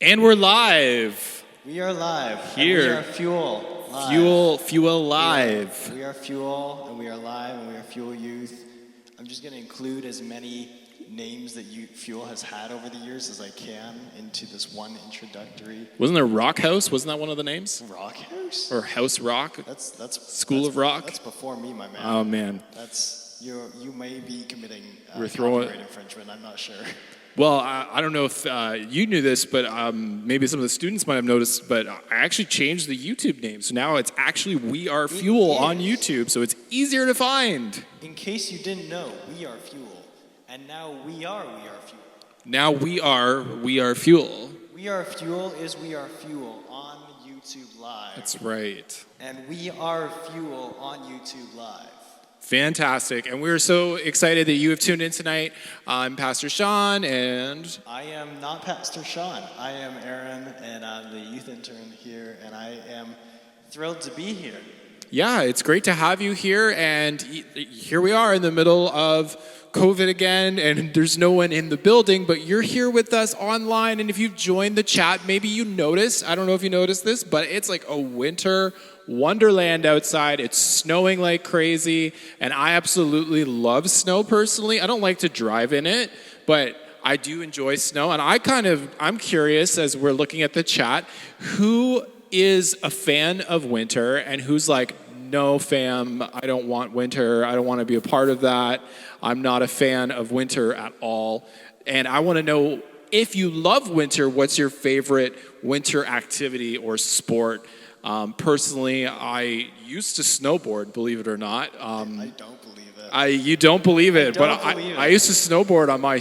And we're live. We are live. Here. And we are Fuel. Live. Fuel live. We are Fuel, and we are live, and we are Fuel Youth. I'm just going to include as many names that Fuel has had over the years as I can into this one introductory. Wasn't there Rock House? Wasn't that one of the names? Rock House? Or House Rock? That's School of Rock? That's before me, my man. Oh, man. You may be committing copyright infringement. I'm not sure. Well, I don't know if you knew this, but maybe some of the students might have noticed, but I actually changed the YouTube name. So now it's actually We Are Fuel on YouTube, so it's easier to find. In case you didn't know, We Are Fuel. And now We Are Fuel. Now We Are Fuel. We Are Fuel is We Are Fuel on YouTube Live. That's right. And We Are Fuel on YouTube Live. Fantastic. And we're so excited that you have tuned in tonight. I'm Pastor Sean, and I am not Pastor Sean. I am Aaron, and I'm the youth intern here, and I am thrilled to be here. yeah, it's great to have you here. And here we are in the middle of COVID again, and there's no one in the building, but you're here with us online. And if you've joined the chat, maybe you notice, I don't know if you noticed this, but it's like a winter wonderland outside. It's snowing like crazy, and I absolutely love snow personally. I don't like to drive in it, but I do enjoy snow. And I'm curious, as we're looking at the chat, who is a fan of winter and who's like, no, fam, I don't want winter. I don't want to be a part of that. I'm not a fan of winter at all. And I want to know, if you love winter, what's your favorite winter activity or sport? Personally, I used to snowboard, believe it or not. I don't believe it. You don't believe it, believe it. I used to snowboard on my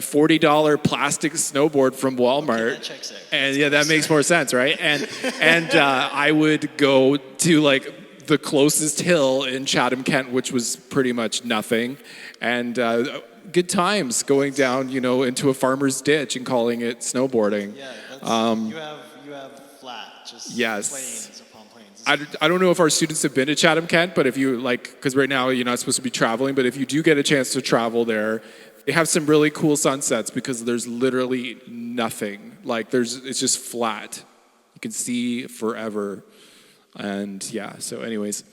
$40 plastic snowboard from Walmart. Okay, that checks out. And yeah, that makes more sense, right? And I would go to like the closest hill in Chatham, Kent, which was pretty much nothing, and good times going down, into a farmer's ditch and calling it snowboarding. Yeah, you have flat, just Yes. plains upon plains. I don't know if our students have been to Chatham, Kent, but if you because right now you're not supposed to be traveling, but if you do get a chance to travel there, they have some really cool sunsets because there's literally nothing. It's just flat. You can see forever. And yeah, so anyways,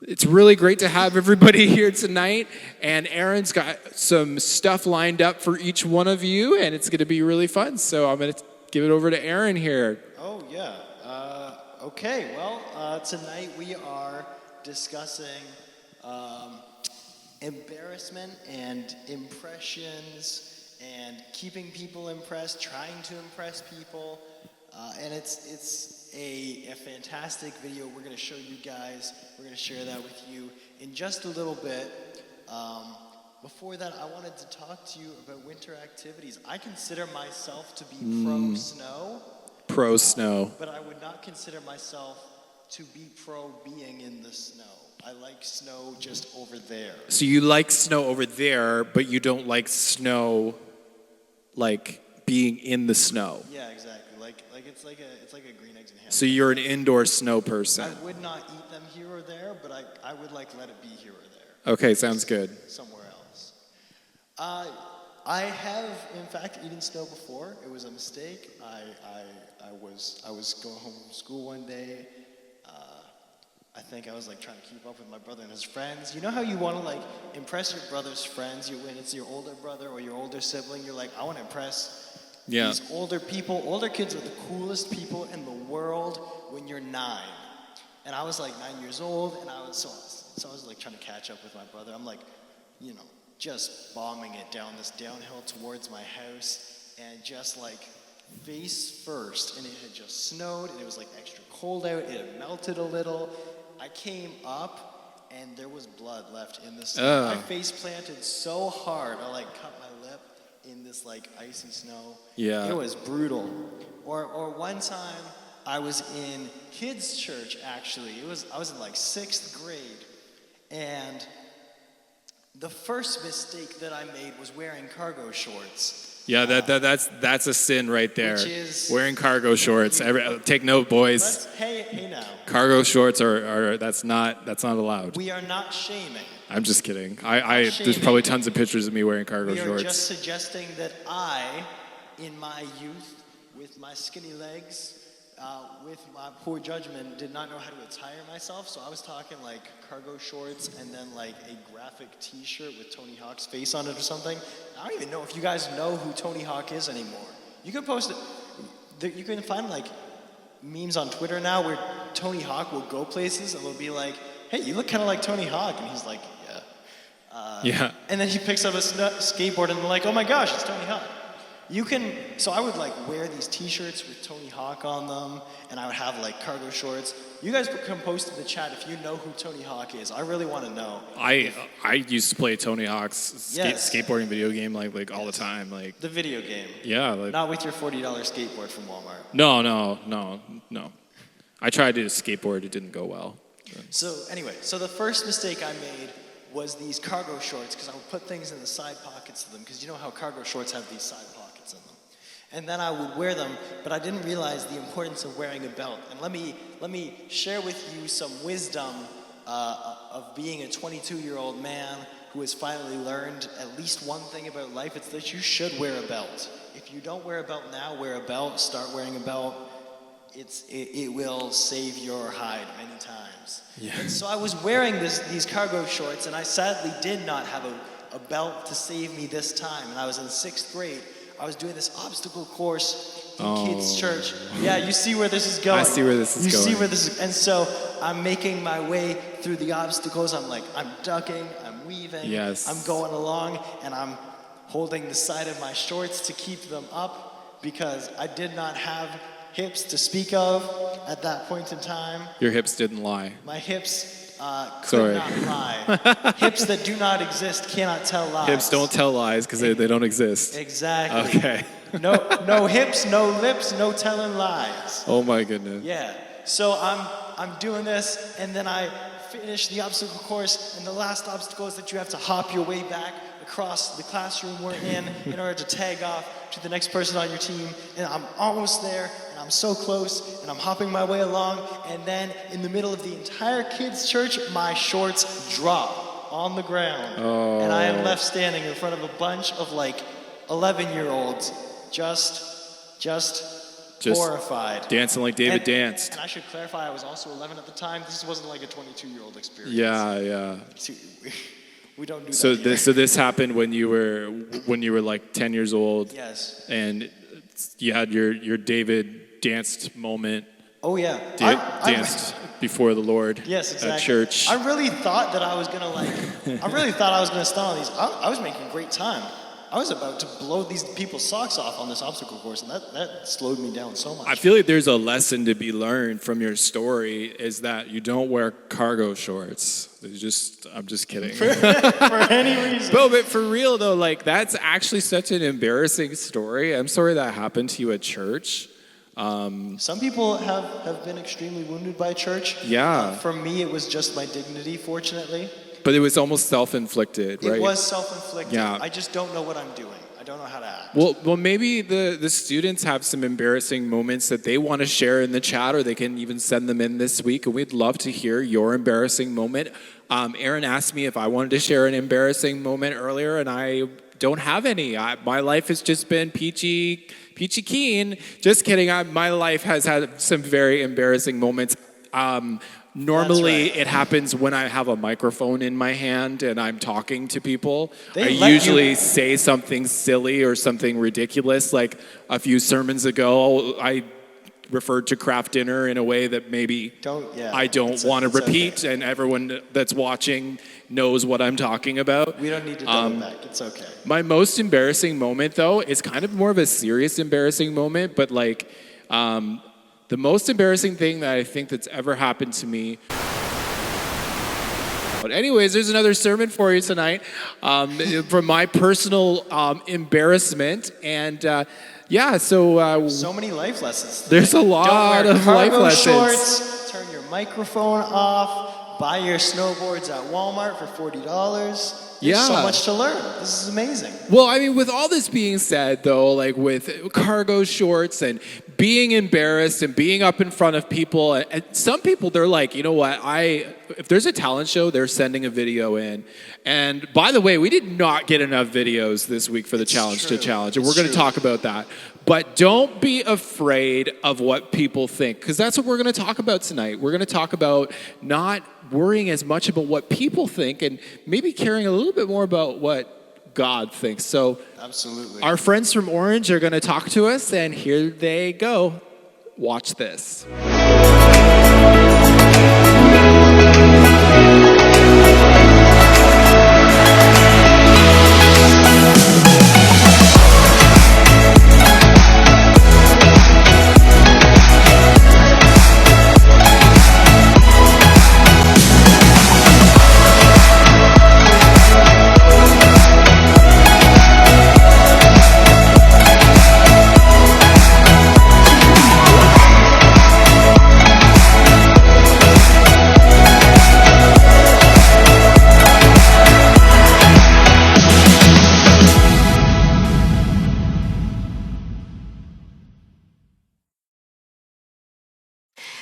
it's really great to have everybody here tonight. And Aaron's got some stuff lined up for each one of you, and it's going to be really fun. So I'm going to give it over to Aaron here. Oh, yeah. Okay, well, tonight we are discussing embarrassment and impressions and keeping people impressed, trying to impress people. And it's a fantastic video we're going to show you guys. We're going to share that with you in just a little bit. Before that, I wanted to talk to you about winter activities. I consider myself to be pro-snow. Pro-snow. But I would not consider myself to be pro being in the snow. I like snow just over there. So you like snow over there, but you don't like snow like being in the snow. Yeah, exactly. It's like a green eggs and ham. So you're an indoor snow person. I would not eat them here or there, but I would let it be here or there. Okay, sounds good. Somewhere else. I have, in fact, eaten snow before. It was a mistake. I was going home from school one day. I think I was trying to keep up with my brother and his friends. You know how you want to impress your brother's friends? When it's your older brother or your older sibling, you're like, I want to impress these older people. Older kids are the coolest people in the world when you're 9. And I was 9 years old, and I was trying to catch up with my brother. I'm just bombing it down this downhill towards my house, and just face first, and it had just snowed, and it was extra cold out. It had melted a little. I came up, and there was blood left in the snow. My face planted so hard, I cut my lip in this icy snow. Yeah. It was brutal. Or one time, I was in kids' church. Actually, I was in 6th grade, and the first mistake that I made was wearing cargo shorts. Yeah, that's a sin right there. Which is wearing cargo shorts. Take note, boys. Hey now. Cargo shorts are that's not allowed. We are not shaming. I'm just kidding. There's probably tons of pictures of me wearing cargo We are shorts. just suggesting that I in my youth, with my skinny legs, with my poor judgment, did not know how to attire myself. So I was talking like cargo shorts and then like a graphic T-shirt with Tony Hawk's face on it or something. I don't even know if you guys know who Tony Hawk is anymore. You can post it. You can find like memes on Twitter now where Tony Hawk will go places and they'll be like, "Hey, you look kind of like Tony Hawk," and he's like, "Yeah." Yeah. And then he picks up a skateboard and they're like, "Oh my gosh, it's Tony Hawk." So I would like wear these T-shirts with Tony Hawk on them, and I would have like cargo shorts. You guys can post in the chat if you know who Tony Hawk is. I really want to know. I used to play Tony Hawk's Yes. skateboarding video game like all the time. Like, The video game. yeah. Like, Not with your $40 skateboard from Walmart. no. I tried to skateboard. It didn't go well. So anyway, the first mistake I made was these cargo shorts, because I would put things in the side pockets of them, because you know how cargo shorts have these side pockets in them. And then I would wear them, but I didn't realize the importance of wearing a belt. And let me share with you some wisdom of being a 22-year-old man who has finally learned at least one thing about life. It's that you should wear a belt. If you don't wear a belt now, wear a belt. Start wearing a belt. It will save your hide many times. Yeah. And so I was wearing these cargo shorts, and I sadly did not have a belt to save me this time. And I was in 6th grade. I was doing this obstacle course in kids' church. Yeah, you see where this is going. I see where this is You going. see where this is. And so I'm making my way through the obstacles. I'm ducking, I'm weaving. Yes. I'm going along, and I'm holding the side of my shorts to keep them up because I did not have hips to speak of at that point in time. Your hips didn't lie. My hips could Sorry. not lie. Hips that do not exist cannot tell lies. Hips don't tell lies because they don't exist. Exactly. Okay. No hips, no lips, no telling lies. Oh my goodness. Yeah. So I'm doing this, and then I finish the obstacle course, and the last obstacle is that you have to hop your way back across the classroom we're in order to tag off to the next person on your team. And I'm almost there, and I'm so close, and I'm hopping my way along, and then in the middle of the entire kids' church, my shorts drop on the ground. And I am left standing in front of a bunch of like 11-year-olds, just horrified. Dancing like David And- danced. And I should clarify, I was also 11 at the time. This wasn't like a 22-year-old experience. Yeah. See, we don't do So that here. this happened when you were like 10 years old. Yes. And you had your David danced moment. Oh yeah. Danced before the Lord. Yes, exactly. At church. I really thought that I was gonna stun on these. I was making great time. I was about to blow these people's socks off on this obstacle course, and that slowed me down so much. I feel like there's a lesson to be learned from your story is that you don't wear cargo shorts. I'm just kidding. For any reason. But for real though, like that's actually such an embarrassing story. I'm sorry that happened to you at church. Some people have been extremely wounded by church. Yeah. For me, it was just my dignity, fortunately. But it was almost self-inflicted, right? It was self-inflicted. Yeah. I just don't know what I'm doing. I don't know how to act. Well, maybe the students have some embarrassing moments that they want to share in the chat, or they can even send them in this week, and we'd love to hear your embarrassing moment. Aaron asked me if I wanted to share an embarrassing moment earlier, and I don't have any. My life has just been peachy keen. Just kidding. My life has had some very embarrassing moments. Normally, That's right. it happens when I have a microphone in my hand and I'm talking to people. They I let usually you- say something silly or something ridiculous. Like a few sermons ago, I referred to craft dinner in a way that maybe I don't want to repeat, okay. and everyone that's watching knows what I'm talking about. We don't need to double back. It's okay. My most embarrassing moment, though, is kind of more of a serious embarrassing moment, but like the most embarrassing thing that I think that's ever happened to me. But anyways, there's another sermon for you tonight from my personal embarrassment. And So many life lessons. there's a Don't lot wear of life cargo lessons. shorts, turn your microphone off, buy your snowboards at Walmart for $40. There's so Yeah. much to learn. This is amazing. Well, I mean, with all this being said, though, like with cargo shorts and being embarrassed and being up in front of people. And some people, they're like, you know what, if there's a talent show, they're sending a video in. And by the way, we did not get enough videos this week for the Challenge to Challenge, and we're going to talk about that. But don't be afraid of what people think, because that's what we're going to talk about tonight. We're going to talk about not worrying as much about what people think and maybe caring a little bit more about what God thinks. So absolutely, our friends from Orange are going to talk to us, and here they go. Watch this.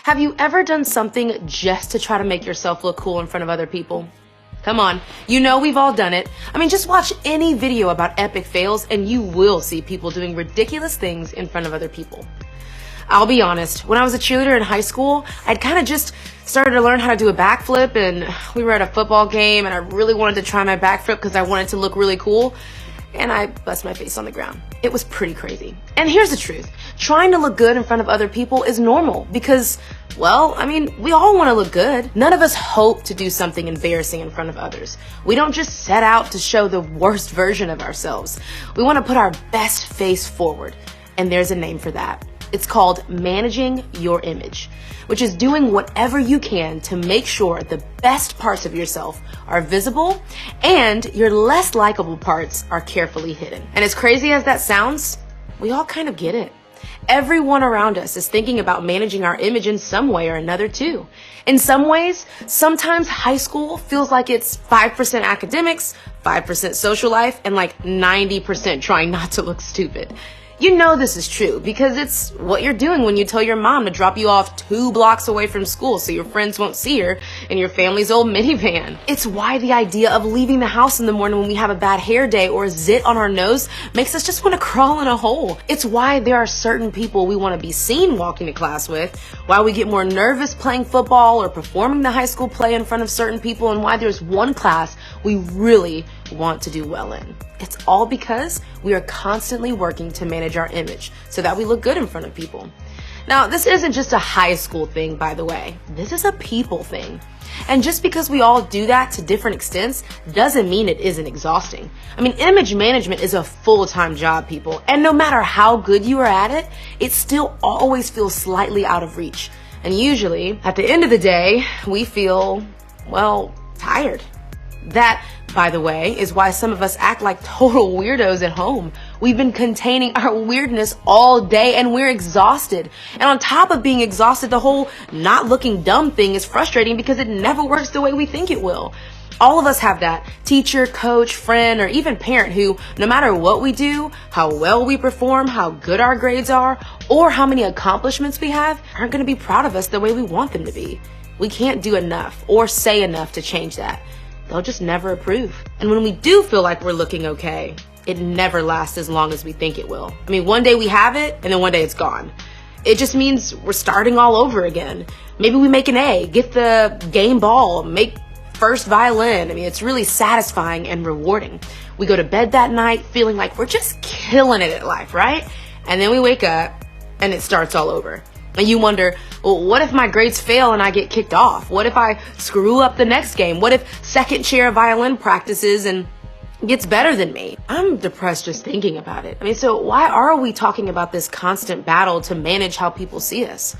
Have you ever done something just to try to make yourself look cool in front of other people? Come on, you know we've all done it. I mean, just watch any video about epic fails and you will see people doing ridiculous things in front of other people. I'll be honest, when I was a cheerleader in high school, I'd kind of just started to learn how to do a backflip, and we were at a football game and I really wanted to try my backflip because I wanted to look really cool. And I bust my face on the ground. It was pretty crazy. And here's the truth. Trying to look good in front of other people is normal because, well, I mean, we all want to look good. None of us hope to do something embarrassing in front of others. We don't just set out to show the worst version of ourselves. We want to put our best face forward. And there's a name for that. It's called managing your image, which is doing whatever you can to make sure the best parts of yourself are visible and your less likable parts are carefully hidden. And as crazy as that sounds, we all kind of get it. Everyone around us is thinking about managing our image in some way or another too. In some ways, sometimes high school feels like it's 5% academics, 5% social life, and like 90% trying not to look stupid. You know this is true because it's what you're doing when you tell your mom to drop you off 2 blocks away from school so your friends won't see her in your family's old minivan. It's why the idea of leaving the house in the morning when we have a bad hair day or a zit on our nose makes us just want to crawl in a hole. It's why there are certain people we want to be seen walking to class with, why we get more nervous playing football or performing the high school play in front of certain people, and why there's one class we really want to do well in. It's all because we are constantly working to manage our image so that we look good in front of people. Now, this isn't just a high school thing, by the way. This is a people thing. And just because we all do that to different extents doesn't mean it isn't exhausting. I mean, image management is a full-time job, people. And no matter how good you are at it, it still always feels slightly out of reach. And usually, at the end of the day, we feel, well, tired. That, by the way, is why some of us act like total weirdos at home. We've been containing our weirdness all day and we're exhausted. And on top of being exhausted, the whole not looking dumb thing is frustrating because it never works the way we think it will. All of us have that teacher, coach, friend, or even parent who, no matter what we do, how well we perform, how good our grades are, or how many accomplishments we have, aren't going to be proud of us the way we want them to be. We can't do enough or say enough to change that. They'll just never approve. And when we do feel like we're looking okay, it never lasts as long as we think it will. I mean, one day we have it, and then one day it's gone. It just means we're starting all over again. Maybe we make an A, get the game ball, make first violin. I mean, it's really satisfying and rewarding. We go to bed that night feeling like we're just killing it at life, right? And then we wake up, and it starts all over. And you wonder, well, what if my grades fail and I get kicked off? What if I screw up the next game? What if second chair violin practices and gets better than me? I'm depressed just thinking about it. I mean, so why are we talking about this constant battle to manage how people see us?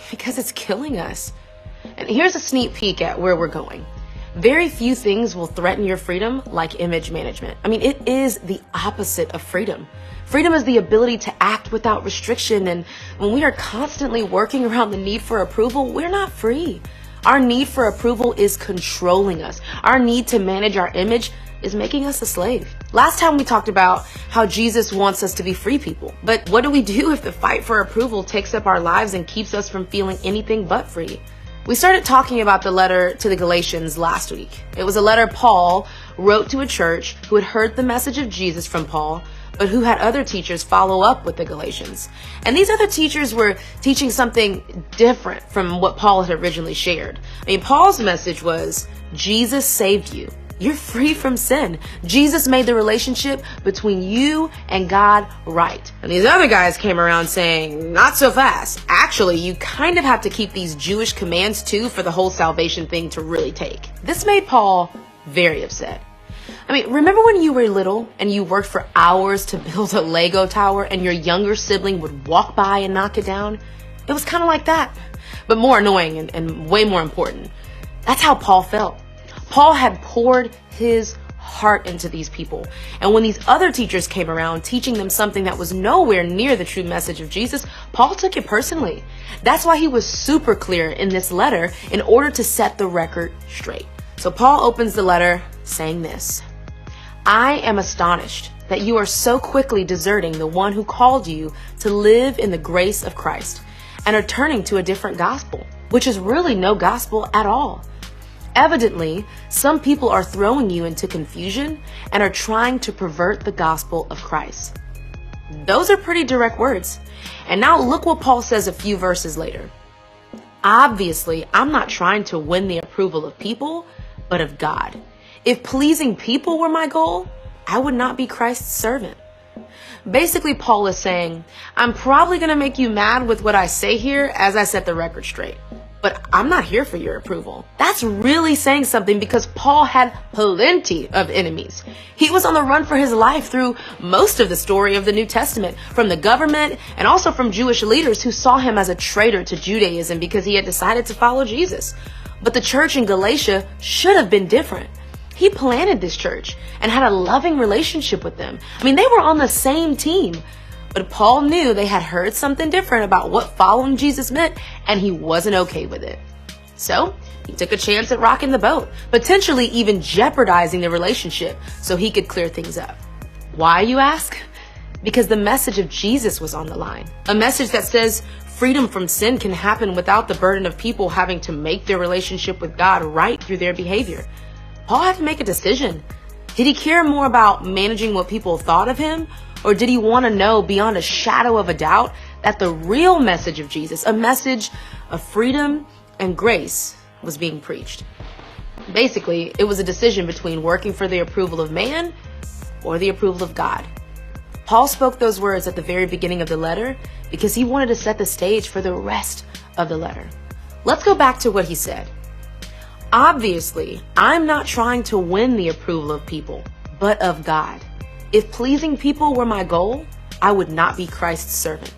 Because it's killing us. And here's a sneak peek at where we're going. Very few things will threaten your freedom like image management. I mean, it is the opposite of freedom. Freedom is the ability to act without restriction, and when we are constantly working around the need for approval, we're not free. Our need for approval is controlling us. Our need to manage our image is making us a slave. Last time we talked about how Jesus wants us to be free people. But what do we do if the fight for approval takes up our lives and keeps us from feeling anything but free? We started talking about the letter to the Galatians last week. It was a letter Paul wrote to a church who had heard the message of Jesus from Paul, but who had other teachers follow up with the Galatians. And these other teachers were teaching something different from what Paul had originally shared. I mean, Paul's message was, Jesus saved you. You're free from sin. Jesus made the relationship between you and God right. And these other guys came around saying, not so fast. Actually, you kind of have to keep these Jewish commands too for the whole salvation thing to really take. This made Paul very upset. I mean, remember when you were little and you worked for hours to build a Lego tower and your younger sibling would walk by and knock it down? It was kind of like that, but more annoying and way more important. That's how Paul felt. Paul had poured his heart into these people. And when these other teachers came around teaching them something that was nowhere near the true message of Jesus, Paul took it personally. That's why he was super clear in this letter in order to set the record straight. So Paul opens the letter saying this: I am astonished that you are so quickly deserting the one who called you to live in the grace of Christ and are turning to a different gospel, which is really no gospel at all. Evidently, some people are throwing you into confusion and are trying to pervert the gospel of Christ. Those are pretty direct words. And now look what Paul says a few verses later. Obviously, I'm not trying to win the approval of people, but of God. If pleasing people were my goal, I would not be Christ's servant. Basically, Paul is saying, I'm probably going to make you mad with what I say here as I set the record straight. But I'm not here for your approval. That's really saying something because Paul had plenty of enemies. He was on the run for his life through most of the story of the New Testament, from the government and also from Jewish leaders who saw him as a traitor to Judaism because he had decided to follow Jesus. But the church in Galatia should have been different. He planted this church and had a loving relationship with them. I mean, they were on the same team. But Paul knew they had heard something different about what following Jesus meant, and he wasn't okay with it. So he took a chance at rocking the boat, potentially even jeopardizing the relationship so he could clear things up. Why, you ask? Because the message of Jesus was on the line. A message that says freedom from sin can happen without the burden of people having to make their relationship with God right through their behavior. Paul had to make a decision. Did he care more about managing what people thought of him? Or did he want to know beyond a shadow of a doubt that the real message of Jesus, a message of freedom and grace, was being preached? Basically, it was a decision between working for the approval of man or the approval of God. Paul spoke those words at the very beginning of the letter because he wanted to set the stage for the rest of the letter. Let's go back to what he said. Obviously, I'm not trying to win the approval of people, but of God. If pleasing people were my goal, I would not be Christ's servant.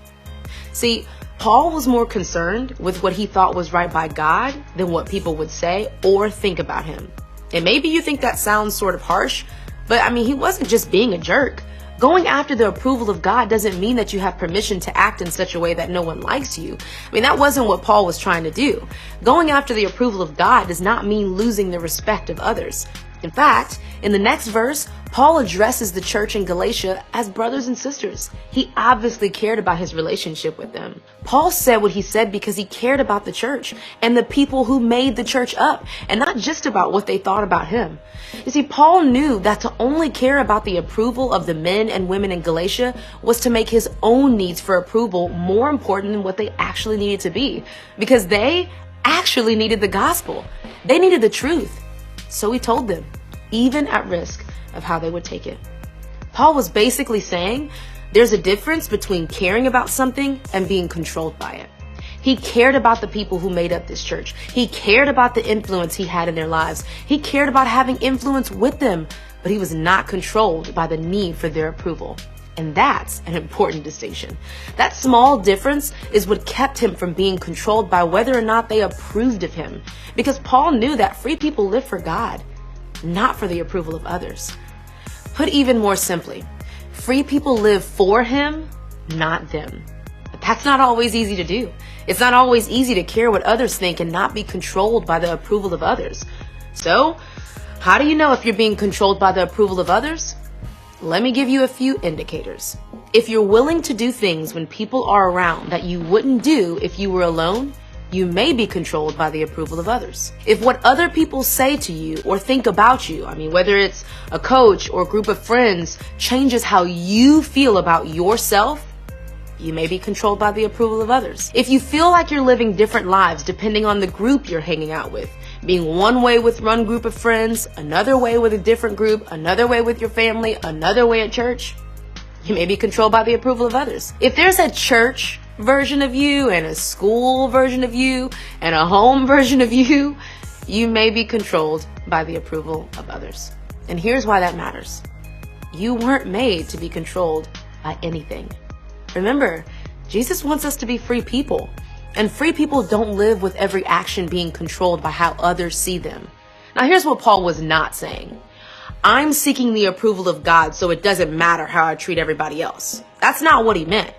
See, Paul was more concerned with what he thought was right by God than what people would say or think about him. And maybe you think that sounds sort of harsh, but I mean, he wasn't just being a jerk. Going after the approval of God doesn't mean that you have permission to act in such a way that no one likes you. I mean, that wasn't what Paul was trying to do. Going after the approval of God does not mean losing the respect of others. In fact, in the next verse, Paul addresses the church in Galatia as brothers and sisters. He obviously cared about his relationship with them. Paul said what he said because he cared about the church and the people who made the church up, and not just about what they thought about him. You see, Paul knew that to only care about the approval of the men and women in Galatia was to make his own needs for approval more important than what they actually needed to be, because they actually needed the gospel. They needed the truth. So he told them, even at risk of how they would take it. Paul was basically saying there's a difference between caring about something and being controlled by it. He cared about the people who made up this church. He cared about the influence he had in their lives. He cared about having influence with them, but he was not controlled by the need for their approval. And that's an important distinction. That small difference is what kept him from being controlled by whether or not they approved of him. Because Paul knew that free people live for God, not for the approval of others. Put even more simply, free people live for him, not them. But that's not always easy to do. It's not always easy to care what others think and not be controlled by the approval of others. So, how do you know if you're being controlled by the approval of others? Let me give you a few indicators. If you're willing to do things when people are around that you wouldn't do if you were alone, you may be controlled by the approval of others. If what other people say to you or think about you, whether it's a coach or a group of friends, changes how you feel about yourself, you may be controlled by the approval of others. If you feel like you're living different lives depending on the group you're hanging out with, being one way with one group of friends, another way with a different group, another way with your family, another way at church, you may be controlled by the approval of others. If there's a church version of you and a school version of you and a home version of you, you may be controlled by the approval of others. And here's why that matters. You weren't made to be controlled by anything. Remember, Jesus wants us to be free people, and free people don't live with every action being controlled by how others see them. Now, here's what Paul was not saying. I'm seeking the approval of God, so it doesn't matter how I treat everybody else. That's not what he meant.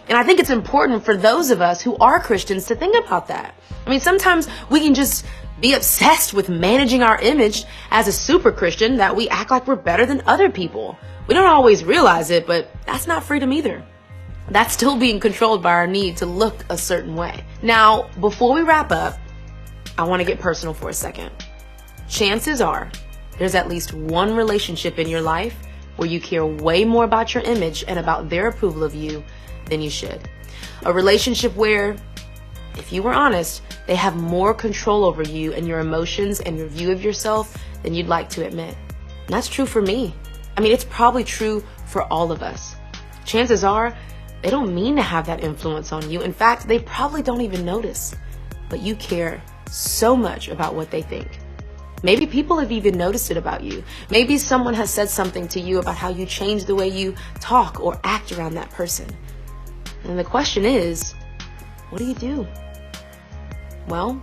And I think it's important for those of us who are Christians to think about that. Sometimes we can just be obsessed with managing our image as a super Christian that we act like we're better than other people. We don't always realize it, but that's not freedom either. That's still being controlled by our need to look a certain way. Now, before we wrap up, I want to get personal for a second. Chances are there's at least one relationship in your life where you care way more about your image and about their approval of you than you should. A relationship where, if you were honest, they have more control over you and your emotions and your view of yourself than you'd like to admit. And that's true for me. It's probably true for all of us. Chances are, they don't mean to have that influence on you. In fact, they probably don't even notice. But you care so much about what they think. Maybe people have even noticed it about you. Maybe someone has said something to you about how you change the way you talk or act around that person. And the question is, what do? Well,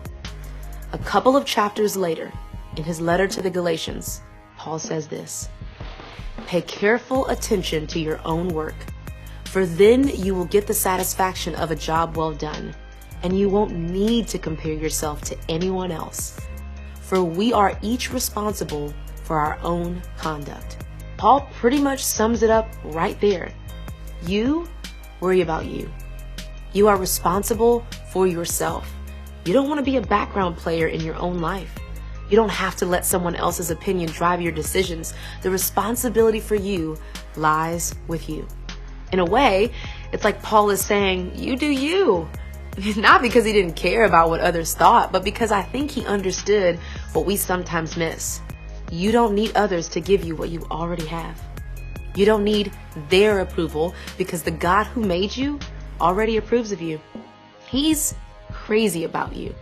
a couple of chapters later, in his letter to the Galatians, Paul says this: pay careful attention to your own work, for then you will get the satisfaction of a job well done, and you won't need to compare yourself to anyone else. For we are each responsible for our own conduct. Paul pretty much sums it up right there. You worry about you. You are responsible for yourself. You don't want to be a background player in your own life. You don't have to let someone else's opinion drive your decisions. The responsibility for you lies with you. In a way, it's like Paul is saying, you do you. Not because he didn't care about what others thought, but because I think he understood what we sometimes miss. You don't need others to give you what you already have. You don't need their approval because the God who made you already approves of you. He's crazy about you.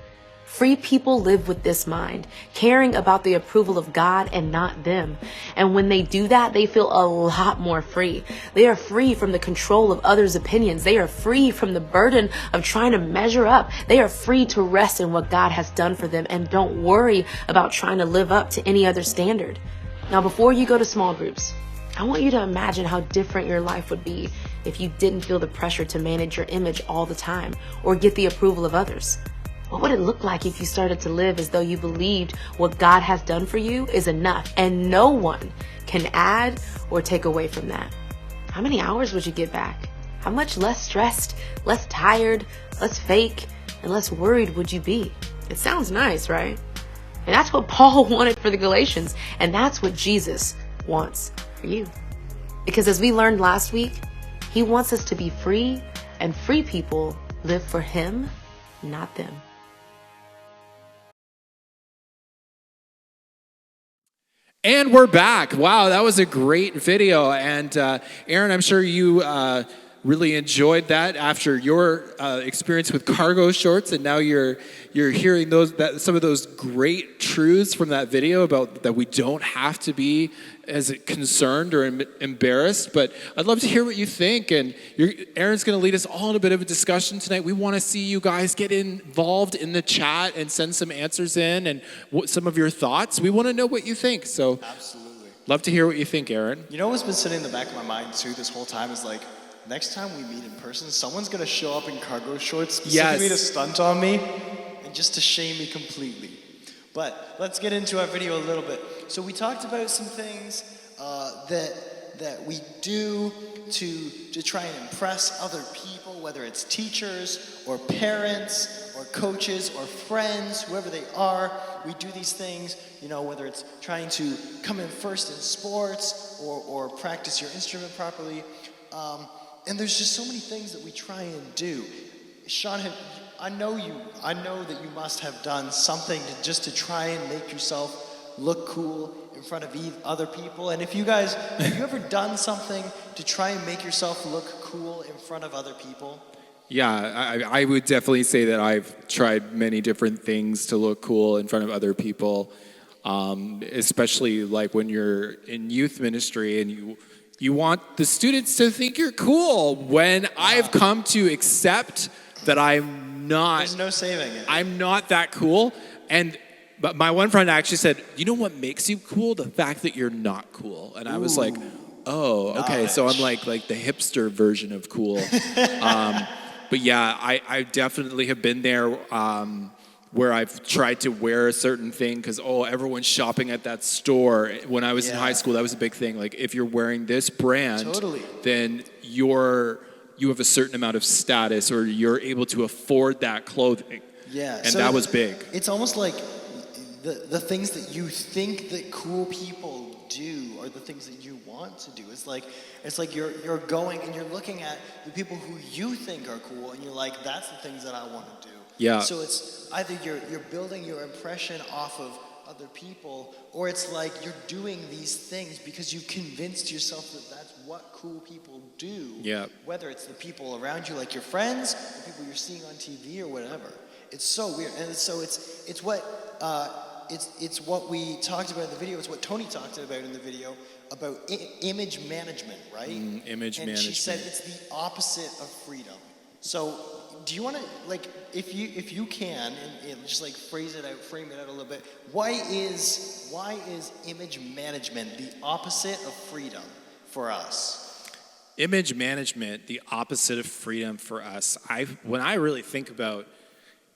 Free people live with this mind, caring about the approval of God and not them. And when they do that, they feel a lot more free. They are free from the control of others' opinions. They are free from the burden of trying to measure up. They are free to rest in what God has done for them and don't worry about trying to live up to any other standard. Now, before you go to small groups, I want you to imagine how different your life would be if you didn't feel the pressure to manage your image all the time or get the approval of others. What would it look like if you started to live as though you believed what God has done for you is enough and no one can add or take away from that? How many hours would you get back? How much less stressed, less tired, less fake, and less worried would you be? It sounds nice, right? And that's what Paul wanted for the Galatians, and that's what Jesus wants for you. Because as we learned last week, he wants us to be free, and free people live for him, not them. And we're back. Wow, that was a great video. And Aaron, I'm sure you really enjoyed that after your experience with cargo shorts, and now you're hearing some of those great truths from that video about that we don't have to be as concerned or embarrassed. But I'd love to hear what you think, and Aaron's going to lead us all in a bit of a discussion tonight. We want to see you guys get involved in the chat and send some answers in and some of your thoughts. We want to know what you think. So Absolutely. Love to hear what you think, Aaron. You know what's been sitting in the back of my mind too this whole time is like, next time we meet in person, someone's gonna show up in cargo shorts specifically to stunt on me and just to shame me completely. But let's get into our video a little bit. So we talked about some things that that we do to try and impress other people, whether it's teachers or parents or coaches or friends, whoever they are. We do these things, whether it's trying to come in first in sports or practice your instrument properly. And there's just so many things that we try and do. Sean, I know that you must have done something just to try and make yourself look cool in front of other people. And have you ever done something to try and make yourself look cool in front of other people? Yeah, I would definitely say that I've tried many different things to look cool in front of other people, especially like when you're in youth ministry and you want the students to think you're cool. When I've come to accept that I'm not. There's no saving it. I'm not that cool. But my one friend actually said, you know what makes you cool? The fact that you're not cool. And I was like, oh, okay. So I'm like the hipster version of cool. But yeah, I definitely have been there where I've tried to wear a certain thing because, everyone's shopping at that store. When I was in high school, that was a big thing. Like, if you're wearing this brand, then you have a certain amount of status or you're able to afford that clothing. Yeah. And so that was big. It's almost like the things that you think that cool people do are the things that you want to do. It's like you're going and you're looking at the people who you think are cool and you're like, that's the things that I want to do. Yeah. So it's either you're building your impression off of other people, or it's like you're doing these things because you convinced yourself that that's what cool people do. Yeah. Whether it's the people around you, like your friends, or people you're seeing on TV or whatever. It's so weird, and it's what we talked about in the video. It's what Tony talked about in the video about image management, right? Image and management. She said it's the opposite of freedom. So, do you want to if you can and just frame it out a little bit? Why is image management the opposite of freedom for us? Image management, the opposite of freedom for us. When I really think about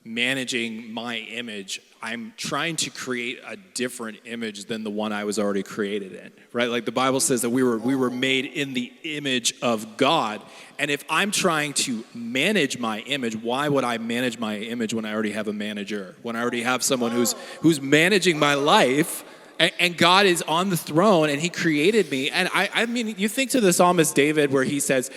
managing my image, I'm trying to create a different image than the one I was already created in, right? Like the Bible says that we were made in the image of God. And if I'm trying to manage my image, why would I manage my image when I already have a manager? When I already have someone who's managing my life, and God is on the throne and he created me. And I mean, you think to the psalmist David where he says,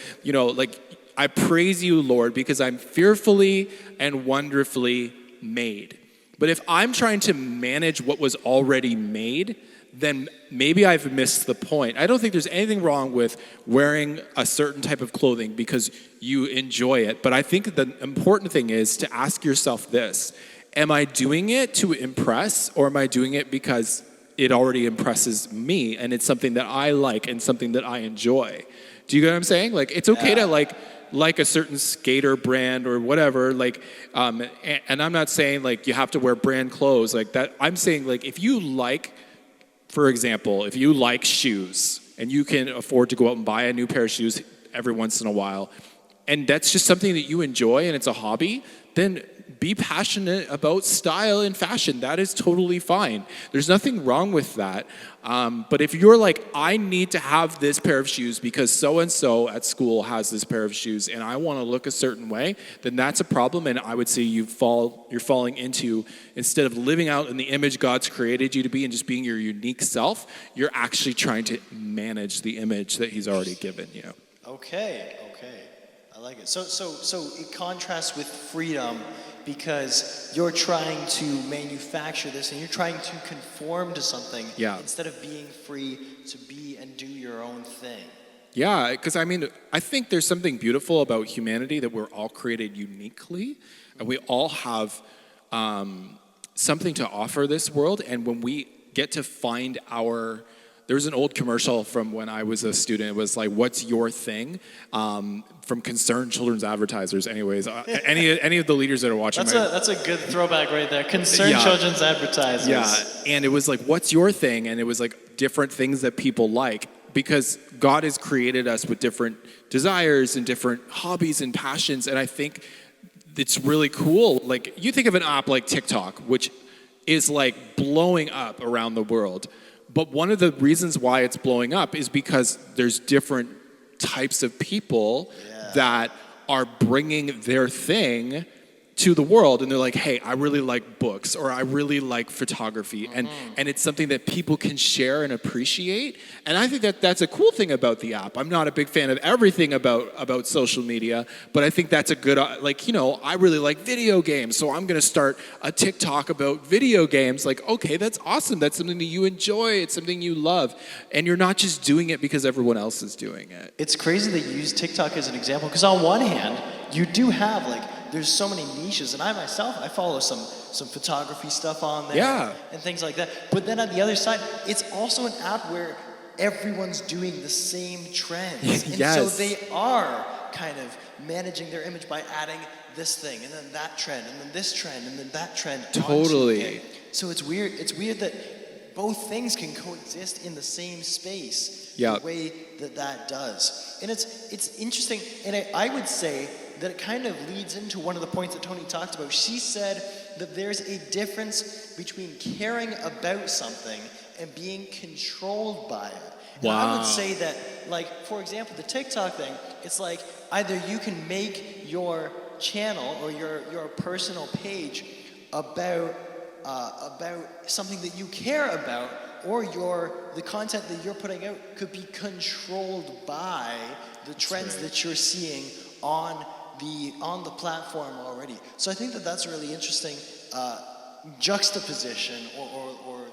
I praise you, Lord, because I'm fearfully and wonderfully made. But if I'm trying to manage what was already made, then maybe I've missed the point. I don't think there's anything wrong with wearing a certain type of clothing because you enjoy it. But I think the important thing is to ask yourself this: am I doing it to impress, or am I doing it because it already impresses me and it's something that I like and something that I enjoy? Do you get what I'm saying? Like, it's okay to like a certain skater brand or whatever, and I'm not saying you have to wear brand clothes like that. I'm saying if you like, for example, if you like shoes and you can afford to go out and buy a new pair of shoes every once in a while, and that's just something that you enjoy and it's a hobby, then be passionate about style and fashion. That is totally fine. There's nothing wrong with that. But if you're like, I need to have this pair of shoes because so-and-so at school has this pair of shoes and I want to look a certain way, then that's a problem. And I would say you're falling into, instead of living out in the image God's created you to be and just being your unique self, you're actually trying to manage the image that he's already given you. Okay. I like it. So it contrasts with freedom because you're trying to manufacture this and you're trying to conform to something instead of being free to be and do your own thing. Yeah, because I think there's something beautiful about humanity, that we're all created uniquely and we all have something to offer this world. And when we get to find there's an old commercial from when I was a student. It was like, what's your thing? From Concerned Children's Advertisers. Anyways, any of the leaders that are watching. That's a good throwback right there. Concerned Children's Advertisers. Yeah, and it was like, what's your thing? And it was like different things that people like, because God has created us with different desires and different hobbies and passions. And I think it's really cool. Like, you think of an app like TikTok, which is like blowing up around the world. But one of the reasons why it's blowing up is because there's different types of people that are bringing their thing to the world, and they're like, hey, I really like books, or I really like photography, and it's something that people can share and appreciate. And I think that that's a cool thing about the app. I'm not a big fan of everything about social media, but I think that's a good, I really like video games, so I'm gonna start a TikTok about video games. Like, okay, that's awesome. That's something that you enjoy. It's something you love, and you're not just doing it because everyone else is doing it. It's crazy that you use TikTok as an example, because on one hand, you do have there's so many niches, and I follow some photography stuff on there and things like that. But then on the other side, it's also an app where everyone's doing the same trends. And so they are kind of managing their image by adding this thing, and then that trend, and then this trend, and then that trend. Totally. So it's weird. It's weird that both things can coexist in the same space. Yeah. The way that does. And it's interesting, and I would say that it kind of leads into one of the points that Tony talked about. She said that there's a difference between caring about something and being controlled by it. And I would say that, for example, the TikTok thing, it's like either you can make your channel or your personal page about something that you care about, or the content that you're putting out could be controlled by the trends that you're seeing on the platform already. So I think that that's a really interesting juxtaposition, or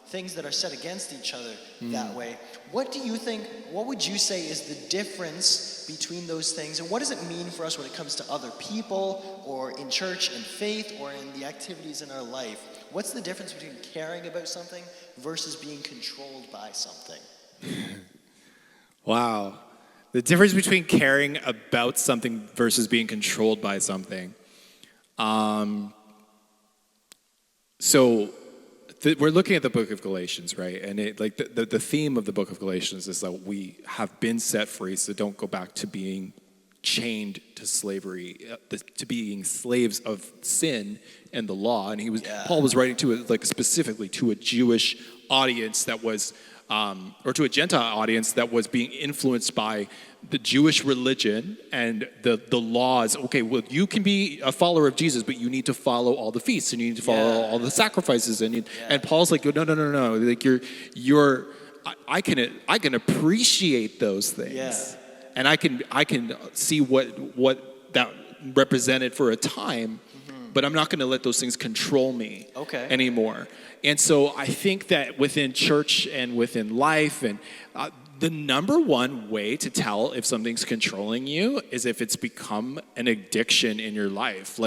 things that are set against each other that way. What would you say is the difference between those things, and what does it mean for us when it comes to other people, or in church and faith, or in the activities in our life? What's the difference between caring about something versus being controlled by something? Wow. The difference between caring about something versus being controlled by something. We're looking at the book of Galatians, right? And the theme of the book of Galatians is that we have been set free, so don't go back to being chained to slavery, to being slaves of sin and the law. And Paul was writing to it, specifically to a Jewish audience that was, or to a Gentile audience that was being influenced by the Jewish religion and the laws. Okay, well, you can be a follower of Jesus, but you need to follow all the feasts, and you need to follow all the sacrifices. And Paul's like, no. Like I can appreciate those things, and I can see what that represented for a time. But I'm not going to let those things control me anymore. And so I think that within church and within life, and the number one way to tell if something's controlling you is if it's become an addiction in your life.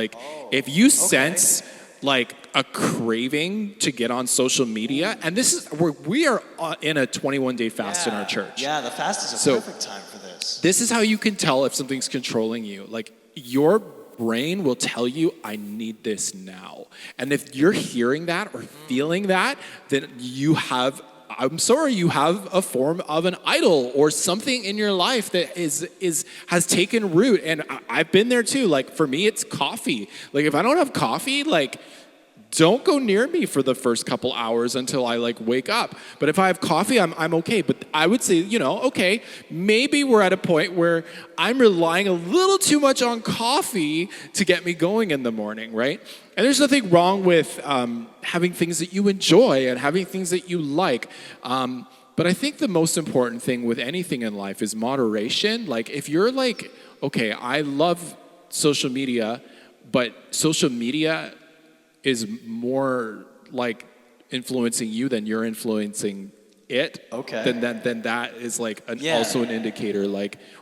If you sense a craving to get on social media, and this is where we are in a 21-day fast in our church. Yeah, the fast is a perfect time for this. This is how you can tell if something's controlling you. Your brain will tell you, I need this now. And if you're hearing that or feeling that, then you have a form of an idol or something in your life that has taken root. And I've been there too. For me, it's coffee. If I don't have coffee, don't go near me for the first couple hours until I wake up. But if I have coffee, I'm okay. But I would say, okay, maybe we're at a point where I'm relying a little too much on coffee to get me going in the morning, right? And there's nothing wrong with having things that you enjoy and having things that you like. But I think the most important thing with anything in life is moderation. If you're okay, I love social media, but social media is more influencing you than you're influencing it. Okay. Then that is also an indicator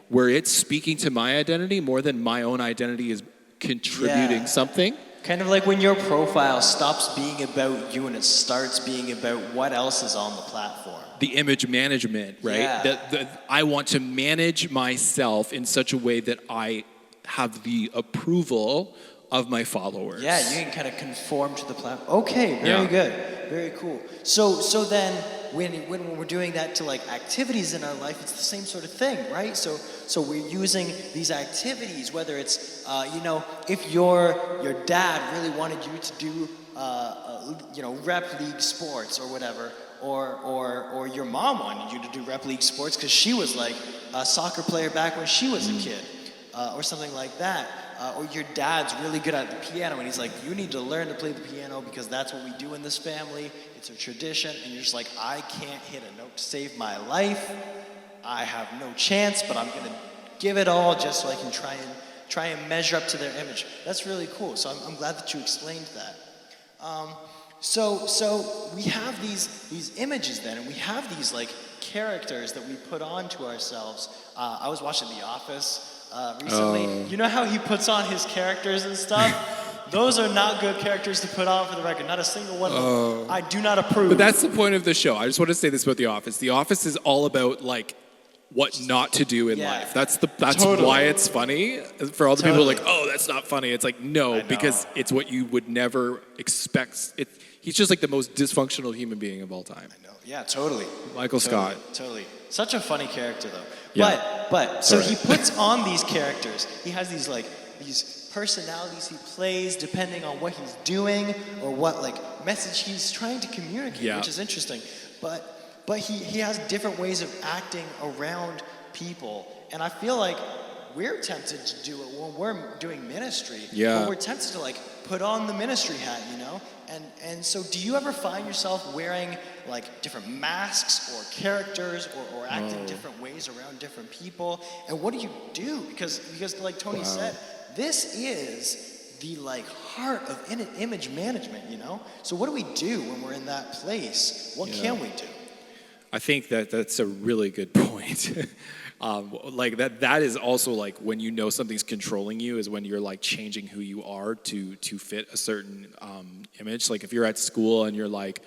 where it's speaking to my identity more than my own identity is contributing something. Kind of like when your profile stops being about you and it starts being about what else is on the platform. The image management, right? Yeah. I want to manage myself in such a way that I have the approval of my followers. Yeah, you can kind of conform to the platform. Okay, very good. Very cool. So then when we're doing that to activities in our life, it's the same sort of thing, right? So we're using these activities, whether it's if your dad really wanted you to do rep league sports or whatever, or your mom wanted you to do rep league sports because she was like a soccer player back when she was a kid, or something like that. Or your dad's really good at the piano and he's like, you need to learn to play the piano because that's what we do in this family. It's a tradition. And you're just like, I can't hit a note to save my life. I have no chance, but I'm going to give it all just so I can try and measure up to their image. That's really cool. So I'm glad that you explained that. So we have these images then, and we have these like characters that we put onto ourselves. I was watching The Office recently. You know how he puts on his characters and stuff? Those are not good characters to put on, for the record. Not a single one of them. I do not approve. But that's the point of the show. I just want to say this about The Office. The Office is all about like what not to do in life. That's Totally. why it's funny. For all the people who are like, oh, that's not funny. It's like, no, because it's what you would never expect. He's just like the most dysfunctional human being of all time. I know. Yeah, totally. Michael Scott. Totally. Such a funny character though. Yeah. But so he puts on these characters. He has these personalities he plays depending on what he's doing or what like message he's trying to communicate, which is interesting. But he has different ways of acting around people. And I feel like we're tempted to do it when we're doing ministry. Yeah. When we're tempted to like put on the ministry hat, you know? And so do you ever find yourself wearing like different masks or characters or acting different ways around different people? And what do you do? Because like Tony said, this is the like heart of image management, you know? So what do we do when we're in that place? What can we do? I think that's a really good point. Like that is also like when you know something's controlling you is when you're like changing who you are to fit a certain image. Like if you're at school and you're like,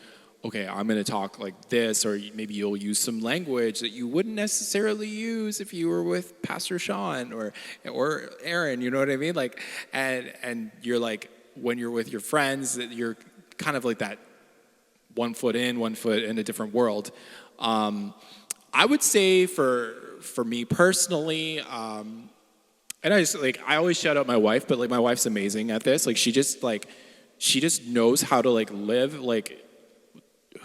okay, I'm going to talk like this, or maybe you'll use some language that you wouldn't necessarily use if you were with Pastor Sean or Aaron, you know what I mean? Like, and you're like, when you're with your friends, that you're kind of like that 1 foot in, 1 foot in a different world. I would say for me personally, and I always shout out my wife, but like my wife's amazing at this. Like she just knows how to like live like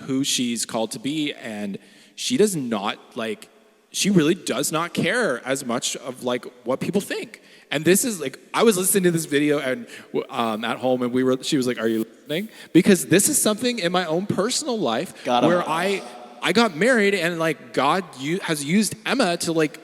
who she's called to be, and she really does not care as much of like what people think. And this is like, I was listening to this video and at home, and she was like, "Are you listening?" Because this is something in my own personal life where I got married, and like God has used Emma to like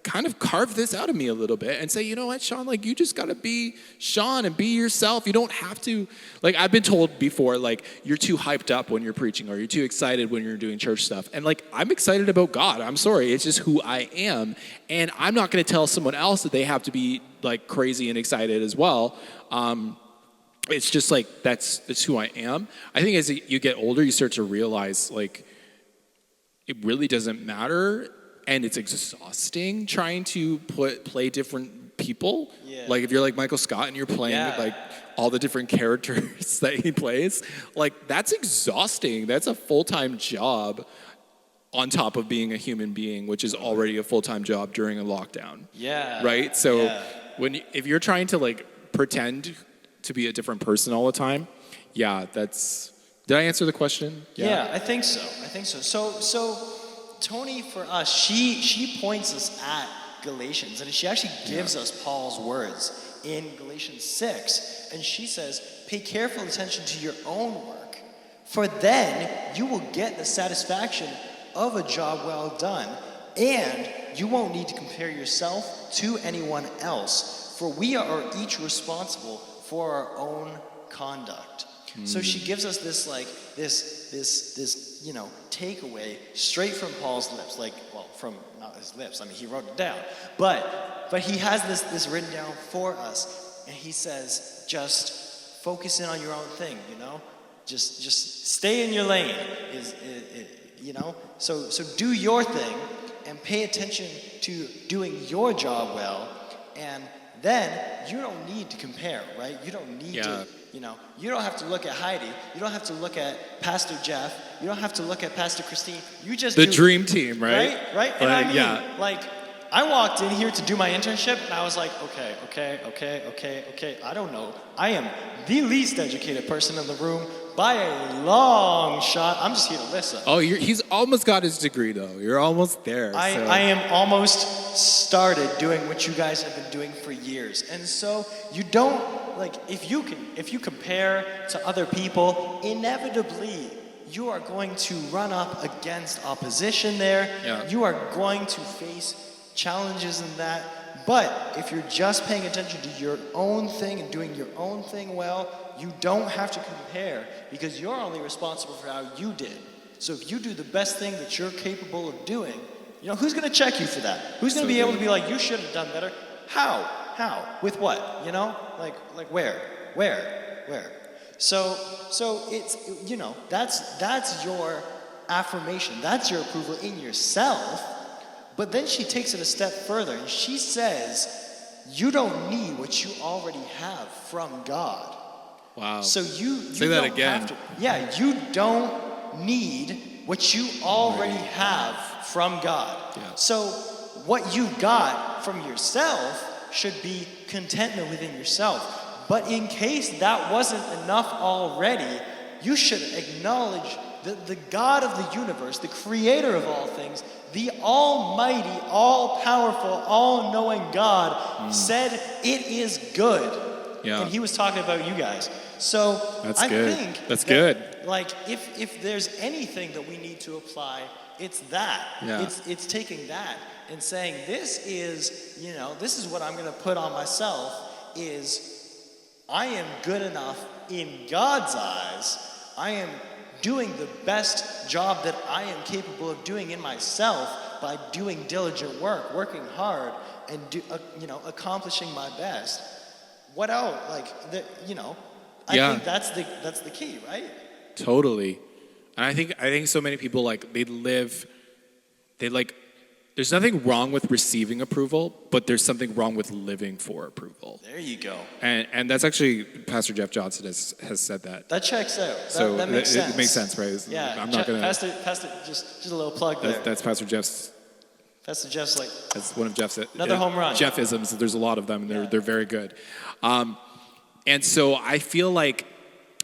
kind of carve this out of me a little bit and say, you know what, Sean, like you just gotta be Sean and be yourself. You don't have to, like I've been told before, like you're too hyped up when you're preaching or you're too excited when you're doing church stuff. And like I'm excited about God. I'm sorry, it's just who I am. And I'm not gonna tell someone else that they have to be like crazy and excited as well. It's just like that's who I am. I think as you get older, you start to realize like it really doesn't matter, and it's exhausting trying to play different people. Yeah. Like if you're like Michael Scott and you're playing like all the different characters that he plays, like that's exhausting. That's a full-time job on top of being a human being, which is already a full-time job during a lockdown. Yeah. Right? So if you're trying to like pretend to be a different person all the time, did I answer the question? Yeah, I think so. So Tony, for us, she points us at Galatians, and she actually gives us Paul's words in Galatians 6, and she says, pay careful attention to your own work, for then you will get the satisfaction of a job well done, and you won't need to compare yourself to anyone else, for we are each responsible for our own conduct. So she gives us this takeaway straight from Paul's lips, from not his lips. I mean, he wrote it down, but he has this written down for us, and he says, just focus in on your own thing, you know, just stay in your lane, you know. So do your thing and pay attention to doing your job well, and then you don't need to compare, right? You don't need to. You know, you don't have to look at Heidi. You don't have to look at Pastor Jeff. You don't have to look at Pastor Christine. You just the dream team, right? Right? And I mean, like, I walked in here to do my internship, and I was like, okay. I don't know. I am the least educated person in the room by a long shot, I'm just here to listen. Oh, he's almost got his degree though. You're almost there. I am almost started doing what you guys have been doing for years. And so you don't, like, if you compare to other people, inevitably you are going to run up against opposition there. Yeah. You are going to face challenges in that. But if you're just paying attention to your own thing and doing your own thing well, you don't have to compare because you're only responsible for how you did. So if you do the best thing that you're capable of doing, you know, who's going to check you for that? Who's going to be able to be like, you should have done better? How? With what? You know? Like where? So it's, you know, that's your affirmation. That's your approval in yourself. But then she takes it a step further and she says, you don't need what you already have from God. Wow. So you Say that don't again. have to, you don't need what you already have from God. Yeah. So what you got from yourself should be contentment within yourself. But in case that wasn't enough already, you should acknowledge that the God of the universe, the creator of all things, the almighty, all-powerful, all-knowing God said it is good. Yeah. And he was talking about you guys. So That's I good. think That's that, good. like, if there's anything that we need to apply, it's that. Yeah. It's taking that and saying, this is, you know, this is what I'm going to put on myself is I am good enough in God's eyes. I am doing the best job that I am capable of doing in myself by doing diligent work, working hard, and accomplishing my best. What else? I think that's the key, right? Totally. And I think so many people there's nothing wrong with receiving approval, but there's something wrong with living for approval. There you go. And that's actually Pastor Jeff Johnson has said that. That checks out. So that makes sense. It makes sense, right? Yeah. I'm not gonna. Pastor, just a little plug there. That's Pastor Jeff's. Pastor Jeff's like. That's one of Jeff's. Another home run. Jeff-isms. There's a lot of them, and they're very good. And so I feel like,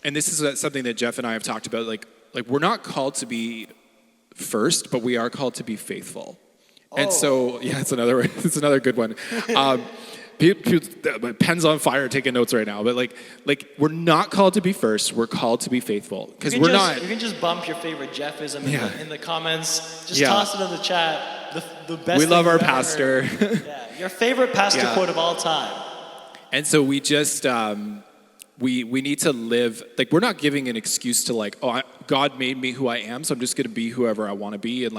and this is something that Jeff and I have talked about. Like we're not called to be first, but we are called to be faithful. And so, it's another good one. Pen's on fire taking notes right now. But like we're not called to be first. We're called to be faithful because we're not. You can just bump your favorite Jeffism in the comments. Just Yeah. toss it in the chat. The best. We love thing our you've ever pastor. heard. Yeah, your favorite pastor Yeah. quote of all time. And so we just we need to live like we're not giving an excuse to God made me who I am, so I'm just gonna be whoever I want to be, and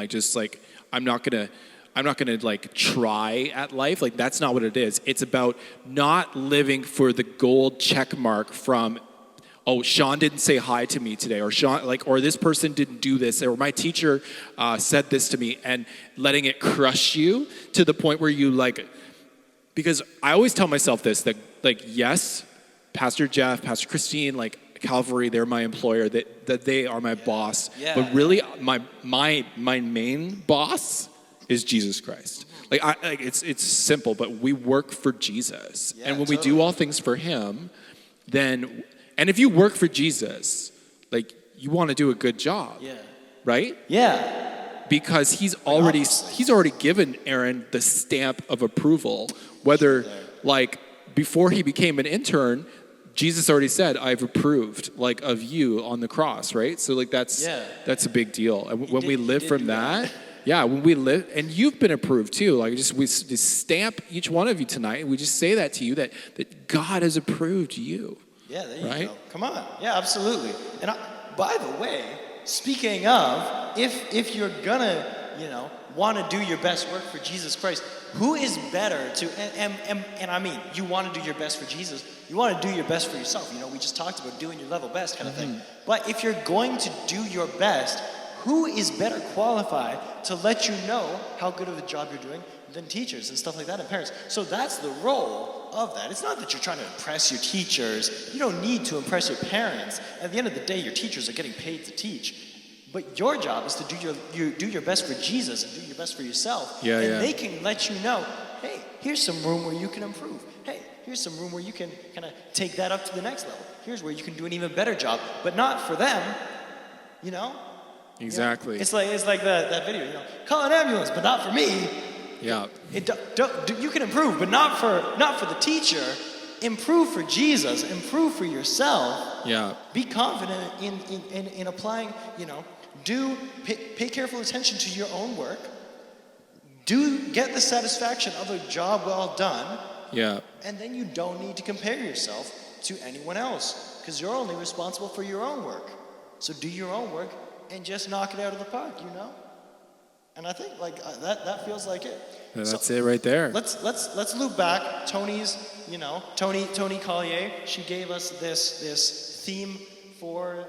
I'm not gonna try at life. Like that's not what it is. It's about not living for the gold check mark from, Sean didn't say hi to me today, or or this person didn't do this, or my teacher said this to me, and letting it crush you to the point where you because I always tell myself this, that yes, Pastor Jeff, Pastor Christine, Calvary, they're my employer, that they are my boss. Yeah. But really my main boss is Jesus Christ. It's simple, but we work for Jesus. Yeah, and when we totally. do all things for him, and if you work for Jesus, you want to do a good job. Yeah. Right? Yeah. Because he's already given Aaron the stamp of approval, whether before he became an intern, Jesus already said, I've approved of you on the cross, right? So that's a big deal. And when we live from that, when we live, and you've been approved too. We just stamp each one of you tonight, and we just say that to you that God has approved you. Yeah, there you right? go. Come on. Yeah, absolutely. And by the way, speaking of, if you're gonna, want to do your best work for Jesus Christ, who is better to, and I mean, you want to do your best for Jesus, you want to do your best for yourself. We just talked about doing your level best kind of thing. But if you're going to do your best, who is better qualified to let you know how good of a job you're doing than teachers and stuff like that and parents? So that's the role of that. It's not that you're trying to impress your teachers. You don't need to impress your parents. At the end of the day, your teachers are getting paid to teach. But your job is to do your best for Jesus and do your best for yourself. Yeah, and yeah. they can let you know, hey, here's some room where you can improve. Hey, here's some room where you can kind of take that up to the next level. Here's where you can do an even better job, but not for them, you know? Exactly. You know? It's like that video, you know, call an ambulance, but not for me. Yeah. You can improve, but not for the teacher. Improve for Jesus. Improve for yourself. Yeah. Be confident in applying. You know, pay careful attention to your own work. Get the satisfaction of a job well done. Yeah. And then you don't need to compare yourself to anyone else because you're only responsible for your own work. So do your own work and just knock it out of the park. You know. And I think like that feels like it. Yeah, that's it right there. Let's loop back. Tony's, you know, Tony Collier. She gave us this theme for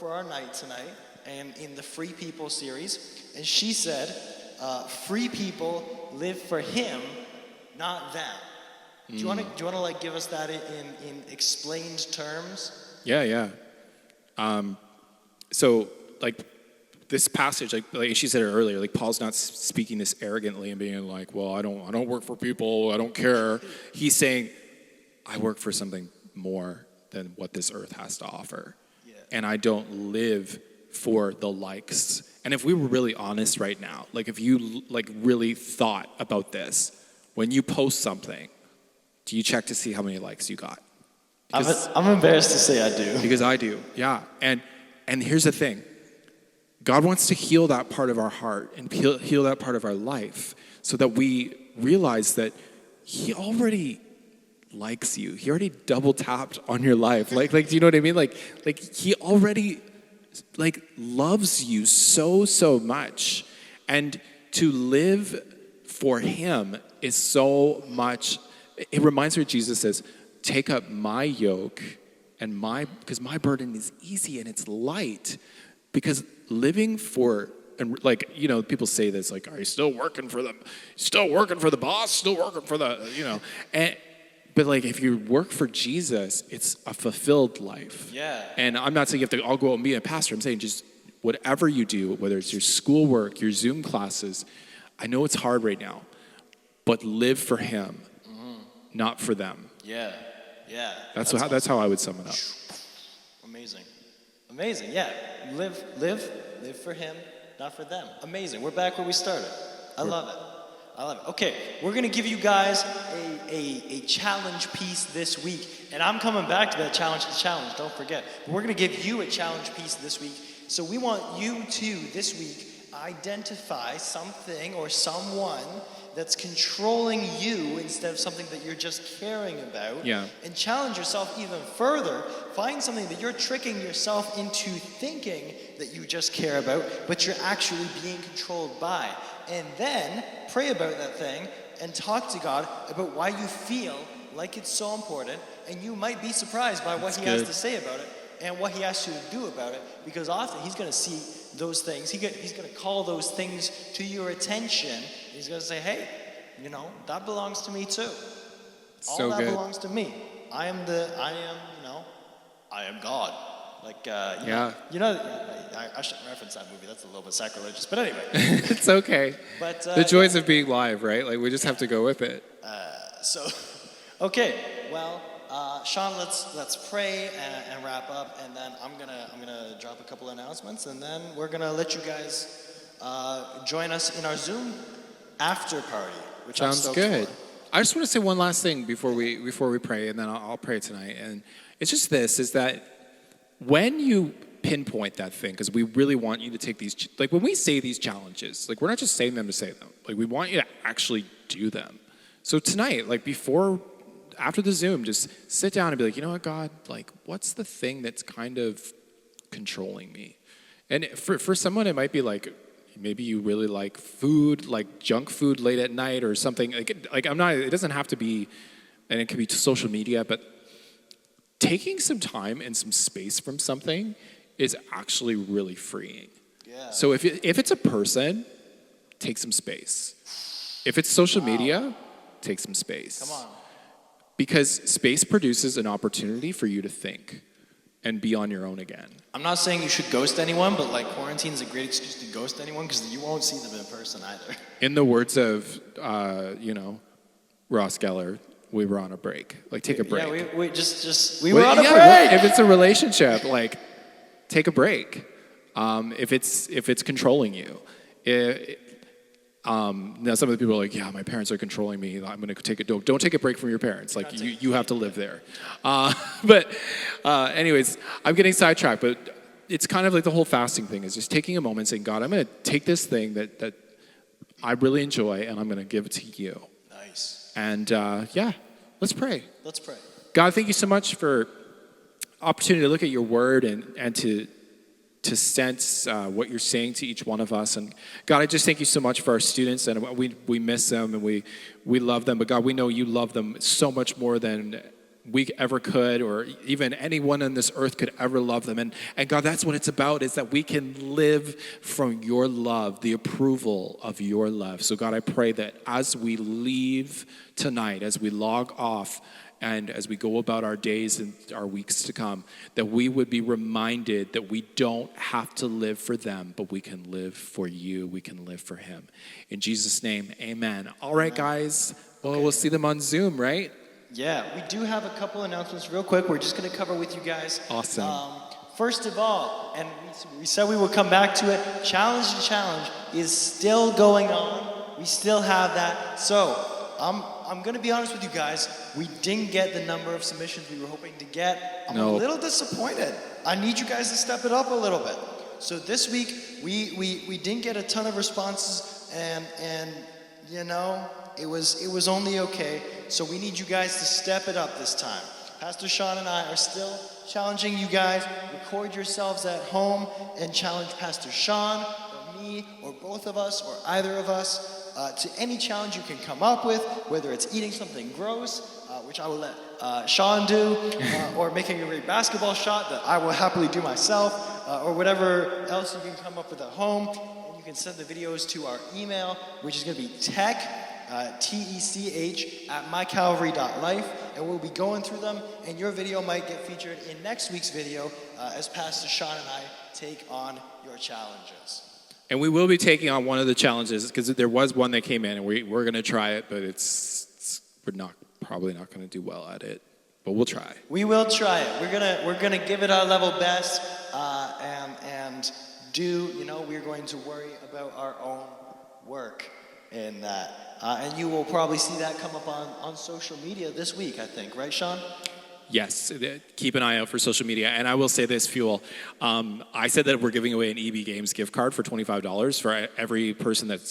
our night tonight, and in the Free People series. And she said, "Free people live for Him, not them." Do you want to like give us that in explained terms? Yeah. So like. This passage, like she said it earlier, like Paul's not speaking this arrogantly and being like, well, I don't work for people, I don't care. He's saying, I work for something more than what this earth has to offer. Yeah. And I don't live for the likes. And if we were really honest right now, like if you like really thought about this, when you post something, do you check to see how many likes you got? I'm embarrassed to say I do. Because I do, yeah. And here's the thing. God wants to heal that part of our heart and heal that part of our life so that we realize that He already likes you. He already double tapped on your life. Like, do you know what I mean? Like He already like loves you so much. And to live for Him is so much. It reminds me what Jesus says, take up my yoke and because my burden is easy and it's light. Because living for, and like, you know, people say this, like, are you still working for them? Still working for the boss? Still working for the, you know. But like, if you work for Jesus, it's a fulfilled life. Yeah. And I'm not saying you have to all go out and be a pastor. I'm saying just whatever you do, whether it's your schoolwork, your Zoom classes, I know it's hard right now, but live for Him, not for them. Yeah. That's how I would sum it up. Amazing, yeah. Live for Him, not for them. Amazing. We're back where we started. I love it. Okay, we're gonna give you guys a challenge piece this week, and I'm coming back to that challenge. Don't forget. But we're gonna give you a challenge piece this week. So we want you to this week identify something or someone that's controlling you instead of something that you're just caring about. Yeah. And challenge yourself even further. Find something that you're tricking yourself into thinking that you just care about, but you're actually being controlled by. And then pray about that thing and talk to God about why you feel like it's so important. And you might be surprised by what He has to say about it and what He asks you to do about it, because often He's going to see those things. He's going to call those things to your attention. He's going to say, hey, you know, that belongs to me too. All that belongs to me. I am God. Like, you know, I shouldn't reference that movie. That's a little bit sacrilegious. But anyway. It's okay. But the joys of being live, right? Like, we just have to go with it. Okay. Well, Sean, let's pray and wrap up, and then I'm gonna drop a couple announcements, and then we're gonna let you guys join us in our Zoom after party, which sounds good. I just want to say one last thing before we pray, and then I'll pray tonight. And it's just this: is that when you pinpoint that thing, because we really want you to take these, like when we say these challenges, like we're not just saying them to say them. Like we want you to actually do them. So tonight, like after the Zoom, just sit down and be like, you know what, God, like what's the thing that's kind of controlling me? And for someone, it might be like, maybe you really like food, like junk food late at night or something. It doesn't have to be, and it could be social media, but taking some time and some space from something is actually really freeing. Yeah. So if it's a person, take some space. If it's social media, take some space. Come on. Because space produces an opportunity for you to think and be on your own again. I'm not saying you should ghost anyone, but like quarantine is a great excuse to ghost anyone because you won't see them in person either. In the words of, Ross Geller, we were on a break. Like, take a break. Yeah, we were on a break. If it's a relationship, like, take a break. If it's controlling you. Now some of the people are like, yeah, my parents are controlling me. I'm going to take it. Don't take a break from your parents. Like, you have to live there. Anyways, I'm getting sidetracked. But it's kind of like the whole fasting thing is just taking a moment and saying, God, I'm going to take this thing that I really enjoy and I'm going to give it to you. Nice. And let's pray. Let's pray. God, thank you so much for opportunity to look at your word and to sense what you're saying to each one of us. And God, I just thank you so much for our students, and we miss them and we love them. But God, we know you love them so much more than we ever could, or even anyone on this earth could ever love them. And God, that's what it's about, is that we can live from your love, the approval of your love. So God, I pray that as we leave tonight, as we log off, and as we go about our days and our weeks to come, that we would be reminded that we don't have to live for them, but we can live for you. We can live for him. In Jesus' name, amen. All right, guys. Well, we'll see them on Zoom, right? Yeah, we do have a couple announcements real quick. We're just going to cover with you guys. Awesome. First of all, and we said we would come back to it, Challenge to Challenge is still going on. We still have that. So I'm going to be honest with you guys. We didn't get the number of submissions we were hoping to get. I'm a little disappointed. I need you guys to step it up a little bit. So this week, we didn't get a ton of responses, and you know, it was only okay. So we need you guys to step it up this time. Pastor Sean and I are still challenging you guys. Record yourselves at home and challenge Pastor Sean or me or both of us or either of us to any challenge you can come up with, whether it's eating something gross, which I will let Sean do, or making a great basketball shot that I will happily do myself, or whatever else you can come up with at home. And you can send the videos to our email, which is going to be tech, TECH, at mycalvary.life, and we'll be going through them, and your video might get featured in next week's video as Pastor Sean and I take on your challenges. And we will be taking on one of the challenges, because there was one that came in, and we're going to try it, but we're probably not going to do well at it, but we'll try. We will try it. We're gonna give it our level best, and we're going to worry about our own work in that. And you will probably see that come up on social media this week, I think, right, Sean? Yes, keep an eye out for social media. And I will say this, Fuel. I said that we're giving away an EB Games gift card for $25 for every person that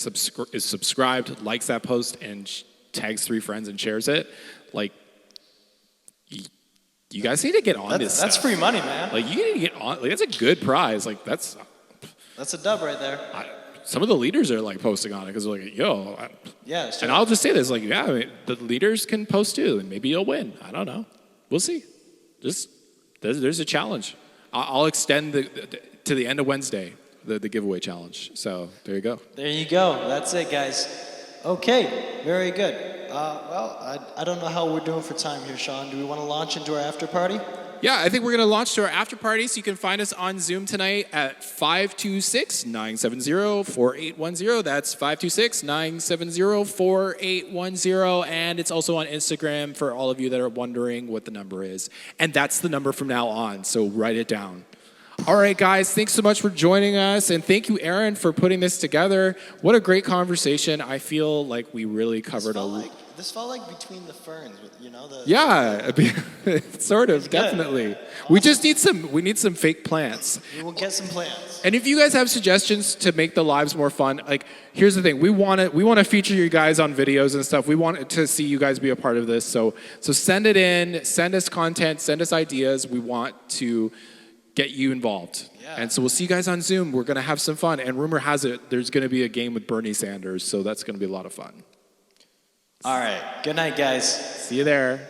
is subscribed, likes that post, and tags 3 friends and shares it. Like, you guys need to get on this That's stuff. free money, man. Like, you need to get on. Like, that's a good prize. Like, that's a dub right there. Some of the leaders are like posting on it because they're like, yo. Yeah. And I'll just say this, like, yeah, I mean, the leaders can post too, and maybe you'll win. I don't know. We'll see. There's a challenge. I'll extend to the end of Wednesday, the giveaway challenge. So there you go. There you go. That's it, guys. Okay, very good. I don't know how we're doing for time here, Sean. Do we want to launch into our after party? Yeah, I think we're going to launch to our after party, so you can find us on Zoom tonight at 526-970-4810. That's 526-970-4810, and it's also on Instagram for all of you that are wondering what the number is. And that's the number from now on, so write it down. All right, guys, thanks so much for joining us, and thank you, Aaron, for putting this together. What a great conversation. I feel like we really covered This felt like Between the Ferns, you know? Yeah, sort of, definitely. Awesome. We need some fake plants. We will get some plants. And if you guys have suggestions to make the lives more fun, like, here's the thing: we want to feature you guys on videos and stuff. We want to see you guys be a part of this. So send it in, send us content, send us ideas. We want to get you involved. Yeah. And so we'll see you guys on Zoom. We're gonna have some fun. And rumor has it there's gonna be a game with Bernie Sanders, so that's gonna be a lot of fun. All right. Good night, guys. See you there.